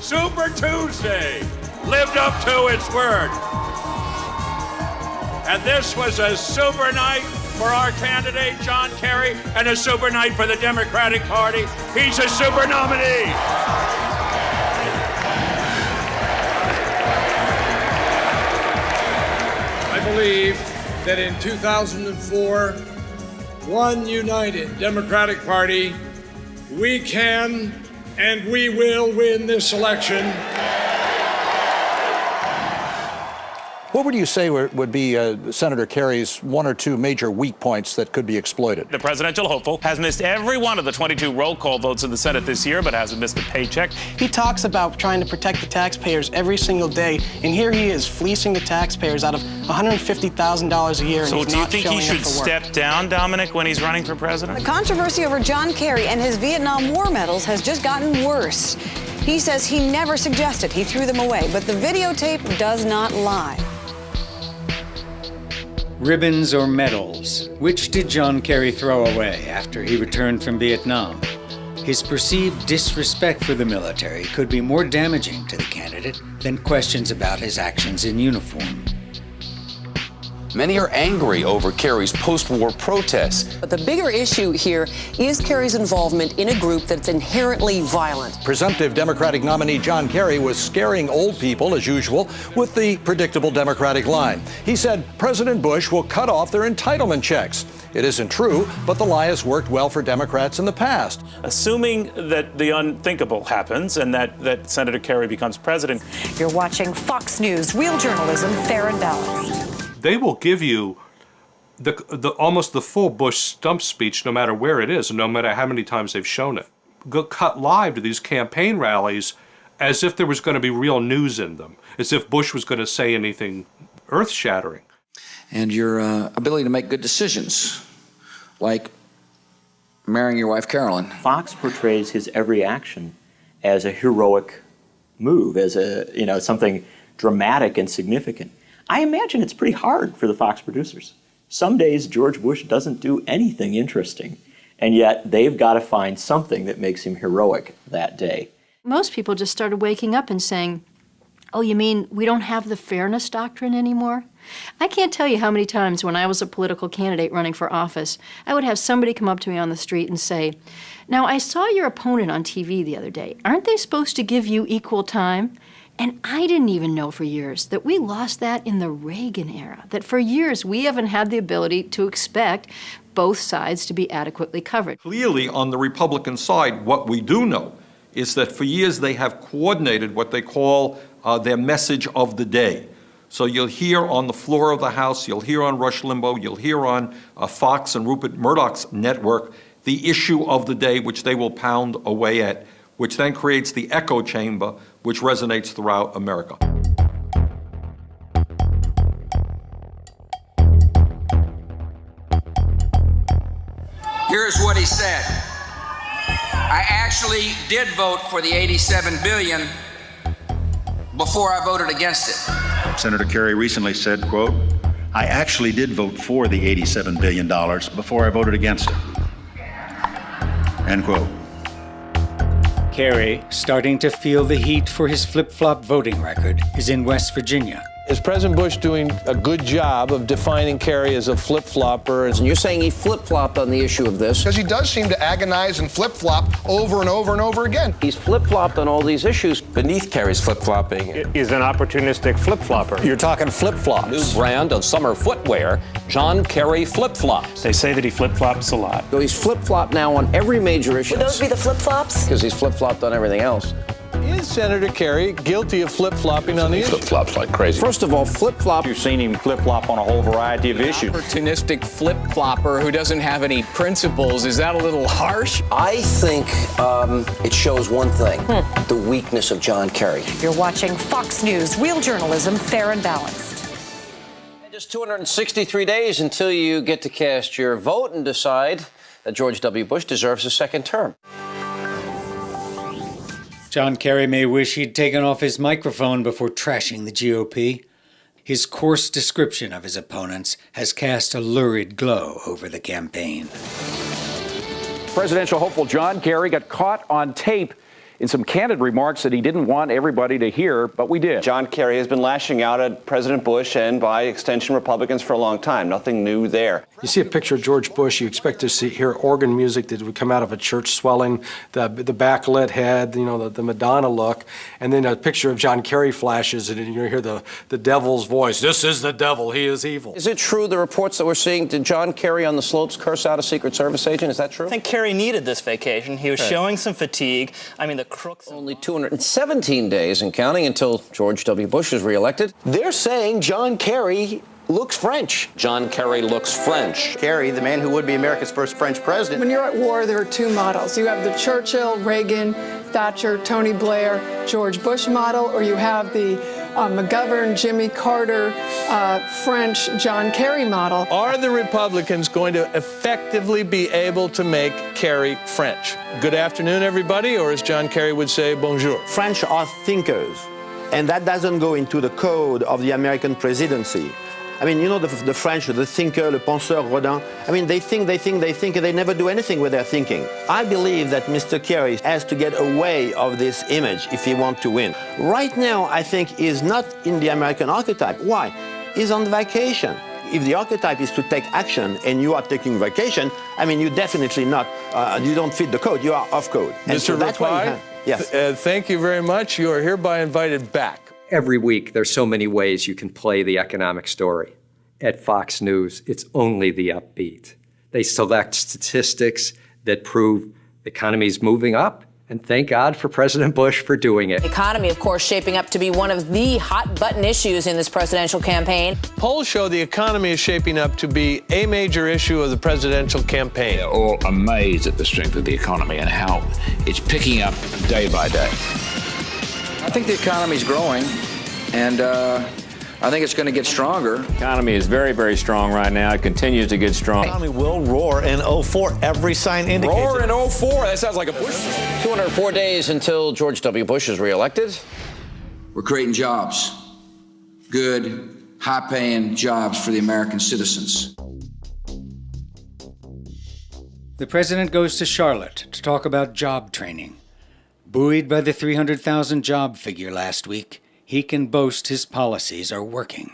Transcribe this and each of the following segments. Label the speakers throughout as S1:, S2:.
S1: Super Tuesday lived up to its word. And this was a super night for our candidate, John Kerry, and a super night for the Democratic Party. He's a super nominee.
S2: I believe that in 2004, one united Democratic Party, we can and we will win this election.
S3: What would you say would be Senator Kerry's one or two major weak points that could be exploited?
S4: The presidential hopeful has missed every one of the 22 roll call votes in the Senate this year, but hasn't missed a paycheck.
S5: He talks about trying to protect the taxpayers every single day, and here he is fleecing the taxpayers out of $150,000 a year.
S4: So do you think he should step down, Dominic, when he's running for president?
S6: The controversy over John Kerry and his Vietnam War medals has just gotten worse. He says he never suggested he threw them away, but the videotape does not lie.
S7: Ribbons or medals? Which did John Kerry throw away after he returned from Vietnam? His perceived disrespect for the military could be more damaging to the candidate than questions about his actions in uniform.
S8: Many are angry over Kerry's post-war protests.
S9: But the bigger issue here is Kerry's involvement in a group that's inherently violent.
S3: Presumptive Democratic nominee John Kerry was scaring old people, as usual, with the predictable Democratic line. He said President Bush will cut off their entitlement checks. It isn't true, but the lie has worked well for Democrats in the past.
S4: Assuming that the unthinkable happens and that Senator Kerry becomes president.
S10: You're watching Fox News, real journalism, fair and balanced.
S11: They will give you almost the full Bush stump speech, no matter where it is, and no matter how many times they've shown it. Go cut live to these campaign rallies as if there was going to be real news in them, as if Bush was going to say anything earth-shattering.
S12: And your ability to make good decisions, like marrying your wife, Carolyn.
S13: Fox portrays his every action as a heroic move, as something dramatic and significant. I imagine it's pretty hard for the Fox producers. Some days George Bush doesn't do anything interesting, and yet they've got to find something that makes him heroic that day.
S14: Most people just started waking up and saying, oh, you mean we don't have the fairness doctrine anymore? I can't tell you how many times when I was a political candidate running for office, I would have somebody come up to me on the street and say, now, I saw your opponent on TV the other day. Aren't they supposed to give you equal time? And I didn't even know for years that we lost that in the Reagan era, that for years we haven't had the ability to expect both sides to be adequately covered.
S15: Clearly, on the Republican side, what we do know is that for years they have coordinated what they call their message of the day. So you'll hear on the floor of the House, you'll hear on Rush Limbaugh, you'll hear on Fox and Rupert Murdoch's network, the issue of the day, which they will pound away at, which then creates the echo chamber, which resonates throughout America.
S16: Here's what he said. I actually did vote for the $87 billion before I voted against it.
S17: Senator Kerry recently said, quote, I actually did vote for the $87 billion before I voted against it. End quote.
S7: Kerry, starting to feel the heat for his flip-flop voting record, is in West Virginia.
S18: Is President Bush doing a good job of defining Kerry as a flip-flopper?
S12: And you're saying he flip-flopped on the issue of this?
S19: Because he does seem to agonize and flip-flop over and over and over again.
S12: He's flip-flopped on all these issues.
S8: Beneath Kerry's flip-flopping
S20: is an opportunistic flip-flopper.
S3: You're talking flip-flops.
S8: New brand of summer footwear, John Kerry flip-flops.
S4: They say that he flip-flops a lot.
S12: So he's flip-flopped now on every major issue.
S9: Would those be the flip-flops?
S12: Because he's flip-flopped on everything else.
S18: Is Senator Kerry guilty of flip-flopping on the issue?
S8: Flip-flops like crazy.
S12: First of all, flip-flop.
S20: You've seen him flip-flop on a whole variety of issues.
S2: Opportunistic flip-flopper who doesn't have any principles. Is that a little harsh?
S12: I think it shows one thing, the weakness of John Kerry.
S10: You're watching Fox News, real journalism, fair and balanced.
S12: Just 263 days until you get to cast your vote and decide that George W. Bush deserves a second term.
S7: John Kerry may wish he'd taken off his microphone before trashing the GOP. His coarse description of his opponents has cast a lurid glow over the campaign. Presidential hopeful John Kerry got caught on tape
S20: in some candid remarks that he didn't want everybody to hear, but we did.
S21: John Kerry has been lashing out at President Bush and, by extension, Republicans for a long time. Nothing new there.
S22: You see a picture of George Bush, you expect to hear organ music that would come out of a church swelling, the backlit head, you know, the Madonna look, and then a picture of John Kerry flashes, and you hear the devil's voice. This is the devil. He is evil.
S12: Is it true, the reports that we're seeing, did John Kerry on the slopes curse out a Secret Service agent? Is that true?
S23: I think Kerry needed this vacation. He was showing some fatigue. I mean, the crooks...
S12: Only 217 days and counting until George W. Bush is reelected.
S24: They're saying John Kerry looks French.
S8: John Kerry looks French.
S24: Kerry, the man who would be America's first French president.
S25: When you're at war, there are two models. You have the Churchill, Reagan, Thatcher, Tony Blair, George Bush model, or you have the McGovern, Jimmy Carter, French John Kerry model.
S18: Are the Republicans going to effectively be able to make Kerry French? Good afternoon, everybody, or as John Kerry would say, bonjour.
S24: French are thinkers, and that doesn't go into the code of the American presidency. I mean, you know, the French, the thinker, le penseur, Rodin, I mean, they think, and they never do anything with their thinking. I believe that Mr. Kerry has to get away of this image if he wants to win. Right now, I think he's not in the American archetype. Why? He's on vacation. If the archetype is to take action and you are taking vacation, I mean, you're definitely not, you don't fit the code, you are off code. And
S18: Mr.
S24: so that's why you have,
S18: yes. Thank you very much. You are hereby invited back.
S26: Every week, there's so many ways you can play the economic story. At Fox News, it's only the upbeat. They select statistics that prove the economy's moving up, and thank God for President Bush for doing it.
S27: The economy, of course, shaping up to be one of the hot-button issues in this presidential campaign.
S18: Polls show the economy is shaping up to be a major issue of the presidential campaign.
S28: They're all amazed at the strength of the economy and how it's picking up day by day.
S29: I think the economy's growing, and I think it's going to get stronger.
S8: The economy is very, very strong right now. It continues to get strong.
S30: The economy will roar in 04. Every sign indicates
S8: roar in 04? That sounds like a Bush.
S12: 204 days until George W. Bush is reelected.
S16: We're creating jobs. Good, high-paying jobs for the American citizens.
S7: The president goes to Charlotte to talk about job training. Buoyed by the 300,000 job figure last week, he can boast his policies are working.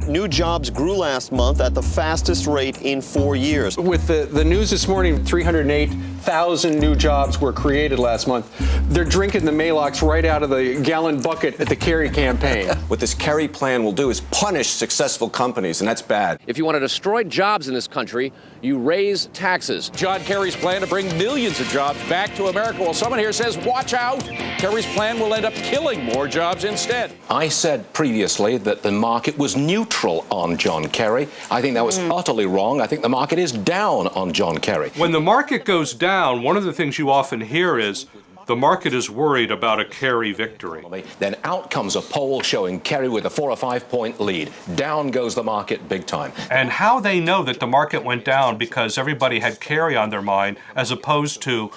S30: New jobs grew last month at the fastest rate in 4 years.
S18: With the news this morning, 308,000 new jobs were created last month. They're drinking the Maalox right out of the gallon bucket at the Kerry campaign.
S31: What this Kerry plan will do is punish successful companies, and that's bad.
S8: If you want to destroy jobs in this country, you raise taxes. John Kerry's plan to bring millions of jobs back to America. Well, someone here says, watch out. Kerry's plan will end up killing more jobs instead. I said previously that the market was neutral on John Kerry. I think that was utterly wrong. I think the market is down on John Kerry.
S11: When the market goes down, one of the things you often hear is the market is worried about a Kerry victory.
S8: Then out comes a poll showing Kerry with a 4 or 5 point lead. Down goes the market big time.
S11: And how they know that the market went down because everybody had Kerry on their mind as opposed to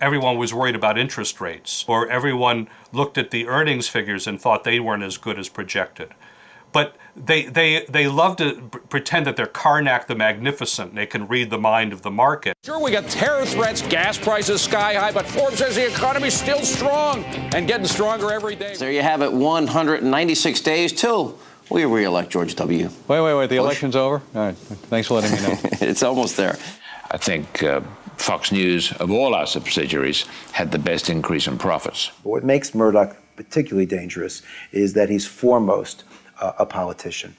S11: everyone was worried about interest rates or everyone looked at the earnings figures and thought they weren't as good as projected. But they love to pretend that they're Karnak the Magnificent and they can read the mind of the market.
S8: Sure, we got terror threats, gas prices sky high, but Forbes says the economy's still strong and getting stronger every day.
S12: There you have it, 196 days till we re-elect George W.
S20: Wait, the election's over? All right, thanks for letting me know.
S12: It's almost there.
S28: I think Fox News, of all our subsidiaries, had the best increase in profits.
S32: What makes Murdoch particularly dangerous is that he's foremost a politician.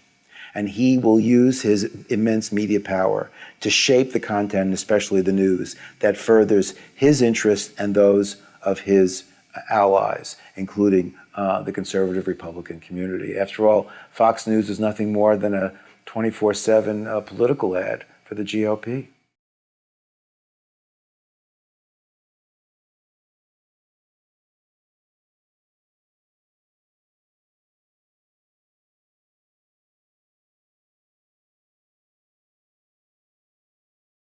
S32: And he will use his immense media power to shape the content, especially the news, that furthers his interests and those of his allies, including the conservative Republican community. After all, Fox News is nothing more than a 24/7 political ad for the GOP.